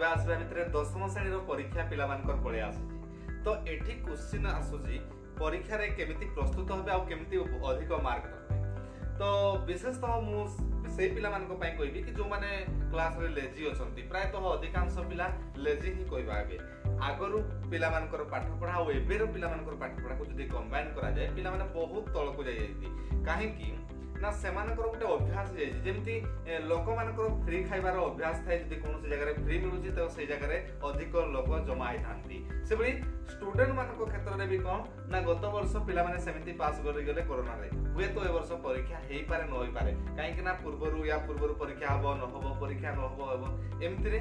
जिबा आसबा भितर 10वीं श्रेणी परीक्षा पिला मानकर पळे आसी तो एठी क्वेश्चन आसुजी परीक्षा रे केमिति प्रस्तुत होबे आ केमिति अधिक मार्क रखबे। तो विशेषतः मु से पिला मानको पई कहबी कि जो माने क्लास रे लेजी अछंती प्राय तो अधिकांश पिला लेजी ही कहबा आगे आगरु पिला मानकर पाठ पढ़ा आ एबेर पिला मानकर पाठ पढ़ा को जदी कंबाइन करा जाय पिला माने बहुत तळको जाय जायती काहे कि ना सेमानकर गोटे अभ्यास जाय जेमति लोक मानकर फ्री खाइबार अभ्यास थाय जदी कोनोसी जगह रे फ्री मिलुची तो सेई जगह रे अधिक लोक जमा आइ थांती से बली स्टूडेंट मानको क्षेत्र रे भी कोन ना गत वर्ष पिला माने सेमिति पास करि गेले कोरोना रे हुए तो ए वर्ष परीक्षा हेई पारे न होई पारे काहे कि ना पूर्वरु या पूर्वरु परीक्षा हबो न हबो परीक्षा न हबो हबो एमति रे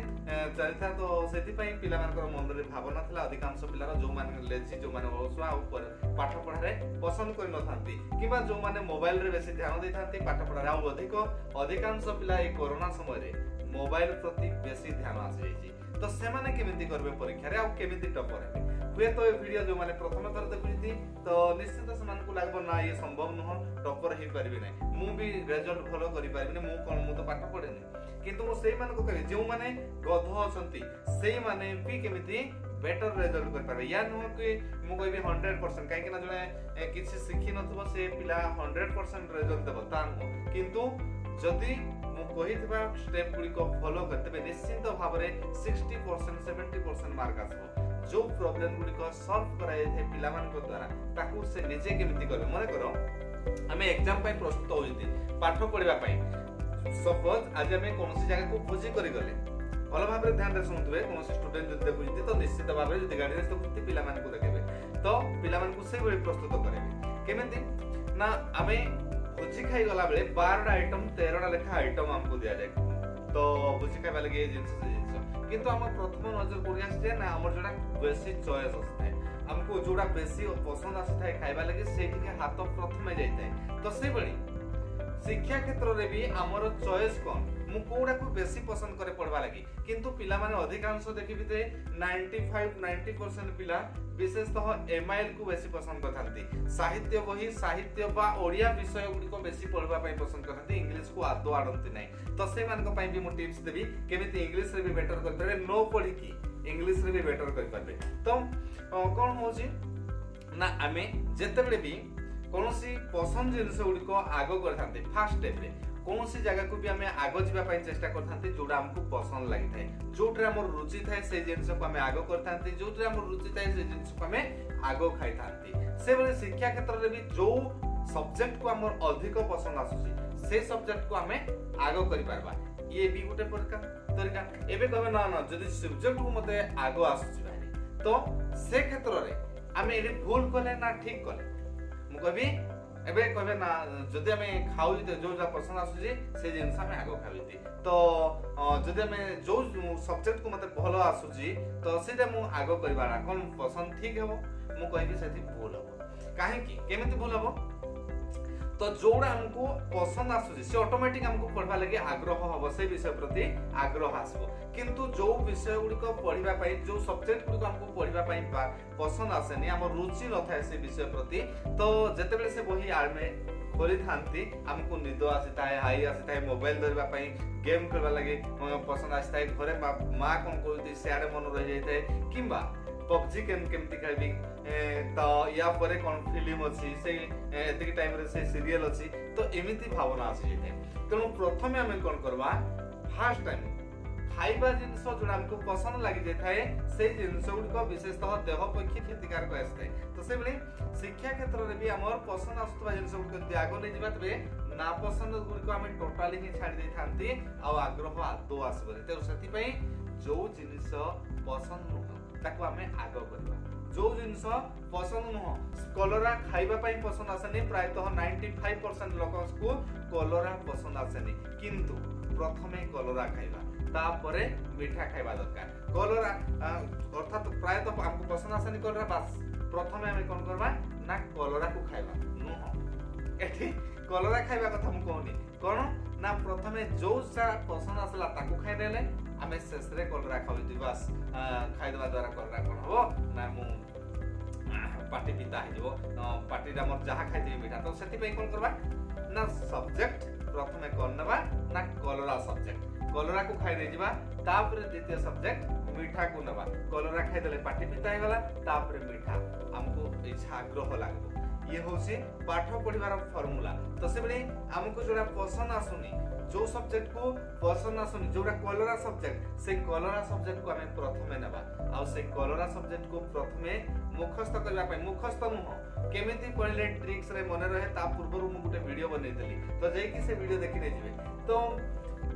चलता तो सेति पई पिला मानकर मन रे भावना थिला अधिकांश पिलार जो माने लेजी जो माने ओसुआ ऊपर पाठ पढ़ा रे पसंद करि न थांती किबा जो माने मोबाइल रे बेसी ध्यान दे थांती पाठ पढ़ा रे आ अधिकांश पिला ए कोरोना समय रे मोबाइल प्रति बेसी ध्यान आसी जायछि तो सेमाने केमिति करबे परीक्षा रे आ केमिति टपर हेबे हुए तो ए वीडियो जो माने प्रथम थर देखुछि तो निश्चित समान को लागबो ना ये संभव नह टपर हे परबे नै मु भी रिजल्ट फॉलो करि परबे नै मु तो पाठ पढे नै किंतु मु सेई मान को कहि जो माने गध असंती सेई माने भी केमिति बेटर रिजल्ट कर पारे या न कि मु कहबी 100% काहे कि ना जने किछि सिखि नथबो से पिला 100% रिजल्ट देबो ता न किंतु जदी मु कहितबा स्टेप गुडी को फॉलो करते निश्चित भाव रे 60% 70% मार्क आसबो जो प्रॉब्लम गुडी को सॉल्व कराय थे पिला मान को द्वारा ताकू से निजे केमिति करबे माने करो हमें एग्जाम पई प्रस्तुत होइती पाठ पढिबा पई सपोज आज हमें कोनोसी जगह को खोजी करि गले भल भाव ध्यान रे सुनथबे कोनोसी स्टूडेंट जदि देखुछि तो निश्चित भाव रे जदि गाडी रे देखुछि पिला मान को देखेबे तो पिला मान को से बळी प्रस्तुत करेबे केमिति ना हमें भोजी खाई गला बेले 12 आइटम 13 लेखा आइटम हमको दिया जाए तो भोजी खाइबा लगे ये जिंस किंतु हम प्रथम नजर पड़ी आसे ना हमर जोडा बेसी चॉइस असଥାଏ हमको जोडा बेसी पसंद आसे खाइबा लगे सेठी के हाथ प्रथम जाय थाए तो से बळी शिक्षा क्षेत्र रे भी हमर चॉइस कोन मु कोडा को बेसी पसंद करे पढ़वा लगी किंतु पिला माने अधिकांश देखिबि ते 90% पिला विशेषतः एमआईएल को बेसी पसंद करथांती साहित्य बही साहित्य बा ओडिया विषय गुडी को बेसी पढ़वा पई पसंद करथांती इंग्लिश को आदो आडंती नै तो से मान को पई भी मु टिप्स देबी केमिति इंग्लिश रे भी बेटर कर परबे नो पढ़ी की इंग्लिश रे भी बेटर कर परबे तो कोन होची ना हमें जेते बेले भी कोनोसी पसंद जिनिस गुडी को आगो करथांती फर्स्ट स्टेप रे कोनोसी जगह को भी हमें आगो जीवा पई चेष्टा करथांती जोडा हमको पसंद लागि थाए जोटरे हमर रुचि थाए से जिनिस को हमें आगो करथांती जोटरे हमर रुचि थाए से जिनिस को हमें आगो खाइ थांती से बले शिक्षा क्षेत्र रे भी जो सब्जेक्ट को हमर अधिक पसंद आसुची से सब्जेक्ट को हमें आगो करि पारबा ये भी गोटे तरीका एबे कहबे ना ना जदि सब्जेक्ट को मते आगो आसुची बानी तो से क्षेत्र रे हमें एडी भूल कले ना ठीक कले मु कहबी एबे कहबे ना जदि हमें खाउ जो जा पसंद आसुची से जिंस हमें आगो खाबिती तो जदि हमें जो सब्जेक्ट को मते भलो आसुची तो सेटा मु आगो करबा कोन पसंद ठीक हेबो मु कहबी सेठी भूल हेबो काहे कि केमिति भूल हेबो तो जोड़ा हमको पसंद आसुची से ऑटोमेटिक हमको पढ़वा लगे आग्रह हबो से विषय प्रति आग्रह आसबो किंतु जो विषय गुडी को पढ़िबा पई जो सब्जेक्ट गुडी को हमको पढ़िबा पई पसंद आसेनी हमर रुचि न थाए से विषय प्रति तो जते बेले से बही आमे खोली थांती हमको निद आसीताए हाई आसीताए मोबाइल धरबा पई गेम खेलबा लगे पसंद आसीताए घरे मां कोन करती सियाडे मन रह जायते किंबा पबजी केमती खेलबी तो या परे कोन फिल्म अछि से एतिक टाइम रे से सीरियल अछि तो एमिति भावना आसी जेते तेणु प्रथमे हमें कोन करबा फर्स्ट टाइम खाइबा जिनस जोडा हमको पसंद लागि जे थाए से जिनस गुडी विशेषतः देह पक्षी क्षतिकारक आसते तो से बली शिक्षा क्षेत्र रे भी हमर पसंद आसतबा जिनस गुडी त्याग नै जिबा तबे ना पसंद गुडी को हमें टोटली ही छाडी दे थांती आ आग्रह आदो आसबे ते सती पई जो जिनस पसंद न ताको हमें आगो करबा जो जिनस पसंद न कलरा खाइबा पई पसंद आसेनी प्रायतः 95% लोक को कलरा पसंद आसेनी किंतु प्रथमे कलरा खाइबा तापरे मीठा खाइबा दरकार कलरा अर्थात प्रायतः हमको पसंद आसेनी कलरा बस प्रथमे हमें कोन करबा ना कलरा को खाइबा न एठी कलरा खाइबा कथा हम कहनी कोन ना प्रथमे जो सा पसंद आसला ताको खाइ देले हमें शेषरे कलरा खाइती बस खाइदवा द्वारा कलरा कोन हो ना मु पार्टी पिता हिजो पार्टी रा मोर जहा खाइती मीठा तो सेति पई कोन करबा ना सब्जेक्ट प्रथमे कोन नबा ना कलरा सब्जेक्ट कलरा को खाई नहीं जिबा तापर द्वितीय सब्जेक्ट मीठा को नबा कलरा खाई देले पाटी पिता हे गला तापर मीठा हमको इच्छा आग्रह लागबो ये होची पाठ पढ़िबार फॉर्मूला तो से बले हमको जोड़ा पसंद आसुनी जो सब्जेक्ट को पसंद आसुनी जोड़ा कलरा सब्जेक्ट से कलरा सब्जेक्ट को हमें प्रथमे नेबा आ से कलरा सब्जेक्ट को प्रथमे मुखस्थ करबा पय मुखस्थ नुह केमिति पढ़ले ट्रिक्स रे मने रहे ता पूर्वरु मु गुटे वीडियो बनेइतली तो जेकी से वीडियो देखि नै जिवे तो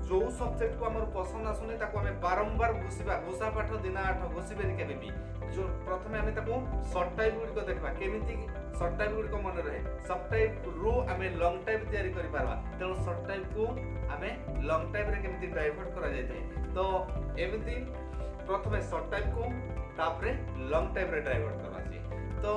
जो सब्जेक्ट को हमर पसंद आसुनी ताको हमें बारंबार घुसा पाठ दिन 8 घुसीबेनी केबे भी जो प्रथमे हमें ताको शॉर्ट टाइप गुडी को देखबा केमिति शॉर्ट टाइप गुडी को मन रहे सब टाइप रो हमें लॉन्ग टाइप तैयारी करि पारबा तेनो शॉर्ट टाइप को हमें लॉन्ग टाइप रे केमिति डाइवर्ट करा जाय तो एमिति प्रथमे शॉर्ट टाइप को तापरे लॉन्ग टाइप रे डाइवर्ट करबा छी तो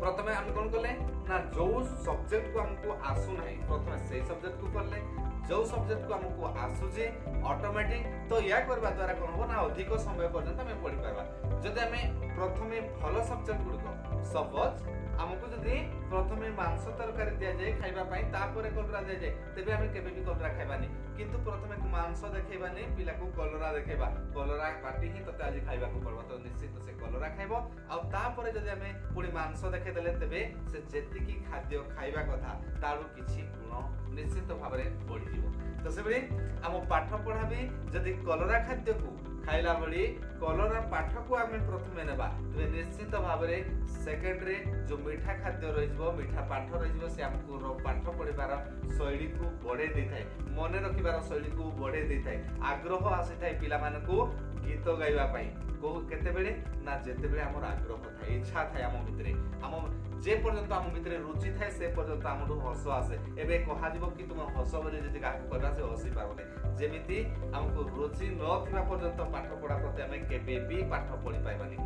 प्रथमे हम कोन करले ना जो सब्जेक्ट को हमको आसु नाही प्रथमे से सब्जेक्ट को करले जो सब्जेक्ट को हमको आसुजे ऑटोमेटिक तो या करबा द्वारा कोन हो ना अधिक समय पर्यंत हमें पढ़ी पारबा जदि हमें प्रथमे भलो सब्जेक्ट गुडको सपोज हमको जदि प्रथमे मांस तरकारी दिया जाय खाइबा पई तापरे कलरा दिया जाय तबे हमें केबे भी कलरा खाइबानी किंतु प्रथमे मांस देखैबानी पिला को कलरा देखैबा कलरा पाटी ही तते आज खाइबा को पड़बा तो निश्चित से कलरा खाइबो आ तापरे जदि हमें पुणी मांस देखै देले तबे से जेति की खाद्य खाइबा कथा तारु किछि गुण निश्चित भाबरे बढ़ी जीवो तो सेबे हम पाठ पढ़ा भी जदि कलरा खाद्य को खाइला भली कलरा पाठ को हमें प्रथमे नेबा तबे निश्चित भाबरे सेकंड रे जो मीठा खाद्य रहिबो मीठा पाठ रहिबो से हमको पाठ पढ़िबार शैली को बढ़े देथाय मने रखिबार शैली को बढ़े देथाय आग्रह आसीथाय पिला मानको गीत गाइबा पई को केते बेले ना जेते बेले हमर आग्रह थाय इच्छा थाय हम भितरे हम जे पर्यंत हम भितरे रुचि थाय से पर्यंत हमरो हस आसे एबे कहा जीवो कि तुम हस बोले जदि का करबा से हसी पारबने जेमिति हमको रुचि न थिबा पर्यंत पाठ पढ़ा प्रति हमें केबे भी पाठ पढ़ी पाइबानी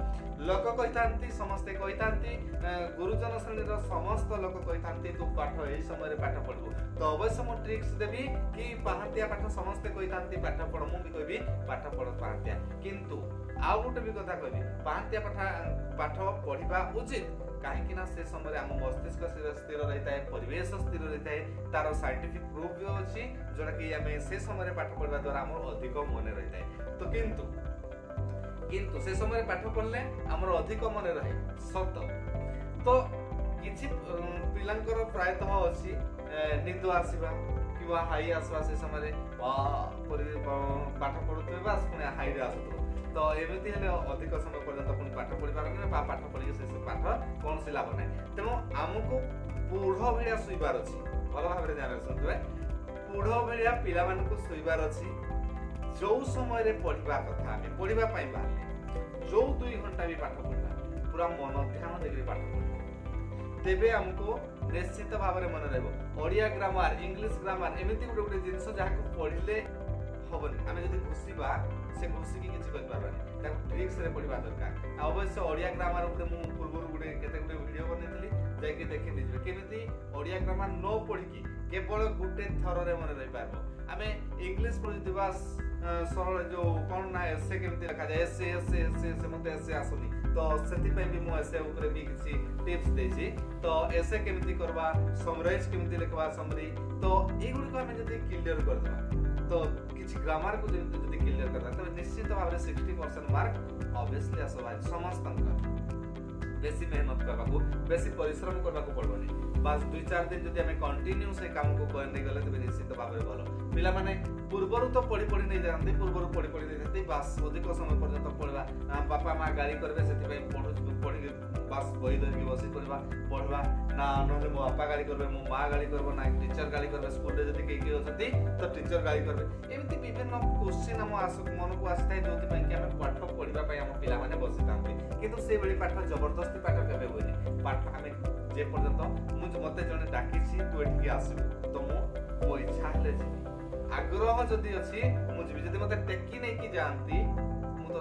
लोक कहितांती समस्त कहितांती गुरुजन श्रेणीर समस्त लोक कहितांती तू पाठ एई समय पाठ पढ़बो तो अवश्य मो ट्रिक्स देबी कि पाहतिया पाठ समस्त कहितांती पाठ पढ़ मु भी कहबी पाठ पढ़ पाहतिया किंतु आउ गोटे भी कथा कहबी पाहतिया पाठ पढ़िबा उचित कहीं ना से समय आम मस्तिष्क स्थिर रही है परिवेश स्थिर रही है तार साइंटिफिक प्रूफ भी अच्छी जोटा कि आम से समय पाठ पढ़ा द्वारा आम अधिक मन रही है तो किंतु से समय पाठ पढ़ले आमर अधिक मन रहे सत तो किछि पिलांकर प्रायतः अच्छी निद आसवा कि हाई आसवा से समय पाठ पढ़ुवे बास पुणी हाई रे आसुथो तो एमती हेले अधिक समय पर्यंत पुणी पाठ पढ़ी पारने बा पाठ पढ़ी से पाठ कौन से लाभ ना तेणु आमको पूढ़ भाया शुइबार अच्छी भल भाव ध्यान रखुए पूढ़ भाया पिला मानक शुइबार अच्छी जो समय पढ़ा कथा आम पढ़ा बाहर जो 2 घंटा भी पाठ पढ़ा पूरा मन ध्यान देकर पाठ पढ़ा तेबे हमको निश्चित भाव में मन रहा ओडिया ग्रामर इंग्लिश ग्रामर एमती गोटे गोटे जिन जहाँ पढ़ले हबनी आम जब घुषा से घुषिकी किसी करें ट्रिक्स रे पढ़ा दरकार अवश्य ओडिया ग्रामर पूर्व गोटे केते गोटे वीडियो बनई जाकि देखी दीजिए केमिति ओडिया ग्रामर न पढ़ी केवल गोटे थर रे मन रही पारबो आमे इंग्लिश पढ़िबा सरल जो कोन ना एसे केमिति लिखा जाय एसे मते एसे आसुनी तो सेति पे भी मो एसे ऊपर भी किसी टिप्स देछि तो एसे केमिति करबा समराइज केमिति लिखबा समरी तो ए गुडी को हमें जदी क्लियर कर देबा तो किछि ग्रामर को जदी क्लियर करबा तो निश्चित भाव 60% मार्क ऑब्वियसली आसबा समस्त बेसी मेहनत करबा को बेसी परिश्रम करबा को पड़बनी बस 2-4 दिन जदी हमें कंटिन्यू से काम को करने गले तो निश्चित भाव में भलो पिला माने पूर्वरु तो पढ़ी नहीं जानते पूर्वरु पढ़ी नहीं जानते बस अधिक समय पर्यंत पढ़वा बापा माँ गाड़ी करबे सेति पढ़ी बस बही धरिक बसी पढ़वा ना नहले मो बापा गाड़ी करबे मो माँ गाड़ी करबो ना टीचर गाड़ी करबे स्कूल रे जदी केके होसती तो टीचर गाड़ी करबे एमती विभिन्न क्वेश्चन हम मन को आसताय जोति पई कि हम पाठ पढ़िबा पई हम पिला माने बसी तांती किंतु से बेली पाठ जबरदस्ती पाठ केबे होइनी पाठ हमें जे पर्यंत मु मते जने डाकिछि तू एठी आसीबो तो मो इच्छा हेले जी आग्रह जदि अछि मु जीवी जदि मते टेकी नै कि जानती मु तो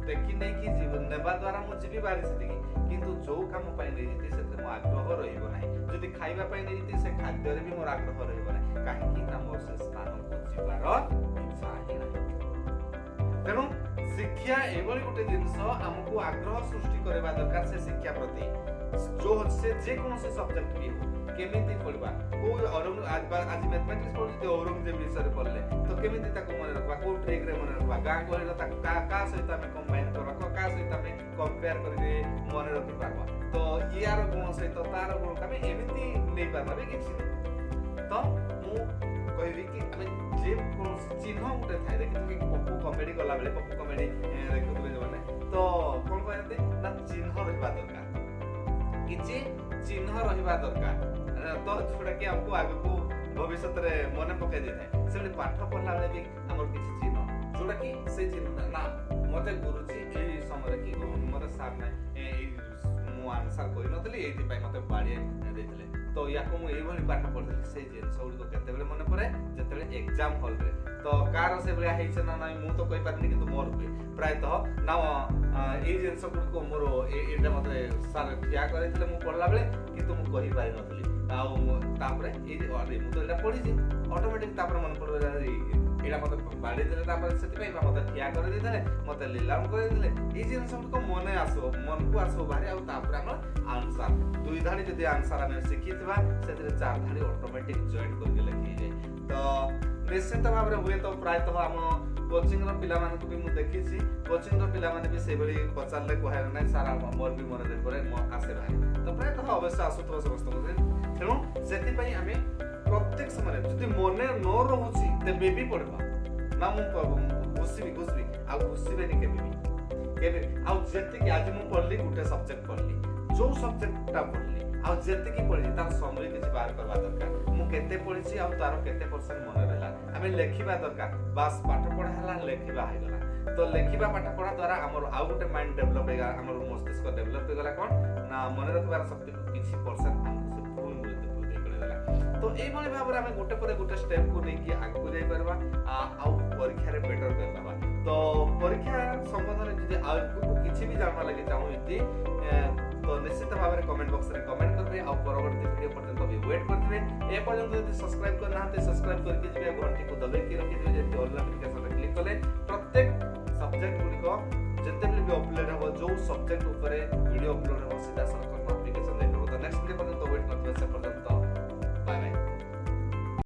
टेकी नै कि जीवन नेबा द्वारा मु जीवी बारी सेति किंतु जो काम पई नै जति सेते मो आग्रह रहिबो नै जदि खाइबा पई नै जति से खाद्य रे भी मोर आग्रह रहिबो नै काहे कि ना मोर से स्थान को जीवार इच्छा ही नै तेणु शिक्षा एभली गोटे जिनस आमको आग्रह सृष्टि करबा दरकार से शिक्षा प्रति जो से जे कोनोसी सब्जेक्ट भी हो केमिति पढ़वा को आज मैथमेटिक्स पढ़ते औरंगजेब विषय पढ़ले तो केमिति ताको मन रखबा को ट्रिक रे मन रखबा गां गहली ताको का सहित हमें कंबाइन करबा का सहित हमें कंपेयर करके मन रखि पारबा तो यार गुण सहित तार गुण हमें एमिति नै पारबा भी किछि तो मु कहबी कि हमें जे कोन चिन्ह उठे थाए देखि कि पप्पू कॉमेडी गला बेले पप्पू कॉमेडी देखुबे जो माने तो कोन कहते ना चिन्ह रहबा दरकार किछि चिन्ह रहबा दरकार तो जोटा कि हमको आगको भविष्य रे मन पकाई दे थाए से पाठ पढ़ला बेले भी हमर किछि चिन्ह जोटा कि से चिन्ह ना मते गुरुजी ए समय कि मते साथ ना मु आंसर कोइ नथली एथि पय मते बाडी देथिले तो याको मु एई भली पाठ पढ़ली से जिनस उडी को केते बेले मन पड़े जेतेले एग्जाम हॉल रे तो कार से बेले हेइछ ना ना मु तो कहि पारनी किंतु मोर हुए प्राय तो ना ए जिनस को मोर एटा मते सर ठिया करथिले मु पढ़ला बेले किंतु मु कहि पारि नथली आउ तापरे ए अरे मु तो एटा पढी जे ऑटोमेटिक तापरे मन पड़े एटा मते बाडी देले तापरे सेति पय मते ठिया कर देथिले मते लीलाम कर देथिले ए जिनस को मने आसो मन को आसो बारे आउ तापरे हम आंसर दुई धाडी जदी आंसर हम सिखितबा सेतिरे चार धाडी ऑटोमेटिक जॉइन करके लिखि जाय तो निश्चित भाव में हुए तो प्राय तो आम कोचिंग रो पिला मान को भी मु देखिछि कोचिंग रो पिला माने भी से बड़ी पचारले कहै नै सारा मोर भी मन रे करे मो आसे भाई तो प्राय तो अवश्य आसुतो समस्त को तेणु सेति पई आमे प्रत्येक समय जदी मने न रहउछि तेबे भी पढ़बा ना मु घुसबी आ घुसबे नि केबे आ जेते कि आज मु पढ़ली गुटे सब्जेक्ट पढ़ली जो सब्जेक्ट ता पढ़ली आ जेते कि पढ़ली तार समरी किछि बाहर करबा दरकार मु केते पढ़िछि आ तार केते परसेंट मन रहला हमें लेखिबा दरकार बस पाठ पढ़ा हला लेखिबा हे गला तो लेखिबा पाठ पढ़ा द्वारा हमर आ गुटे माइंड डेवलप हेगा हमर मस्तिष्क डेवलप हे गला कोन ना मन रखबार शक्ति किछि परसेंट हमको से फुल मिलते करे देला तो एई भली भाबरे हमें गुटे पर गुटे स्टेप को नै कि आगु जाई परबा आ परीक्षा रे बेटर कर पाबा तो परीक्षा संबंध रे जदी आगु किछि भी जानवा लागि चाहू इति तो निश्चित भाव में कमेंट बॉक्स रे कमेंट करबे आ परवर्ती वीडियो पर्यंत भी वेट करथिबे ए पर्यंत यदि सब्सक्राइब करना हते सब्सक्राइब करके जिबे घंटी को दबाइ के रखि दिबे जे ऑल नोटिफिकेशन रे क्लिक कले प्रत्येक सब्जेक्ट गुडी को जते भी अपलोड हो जो सब्जेक्ट ऊपर वीडियो अपलोड हो सीधा सर नोटिफिकेशन देखबो तो नेक्स्ट वीडियो पर्यंत वेट करथिबे से पर्यंत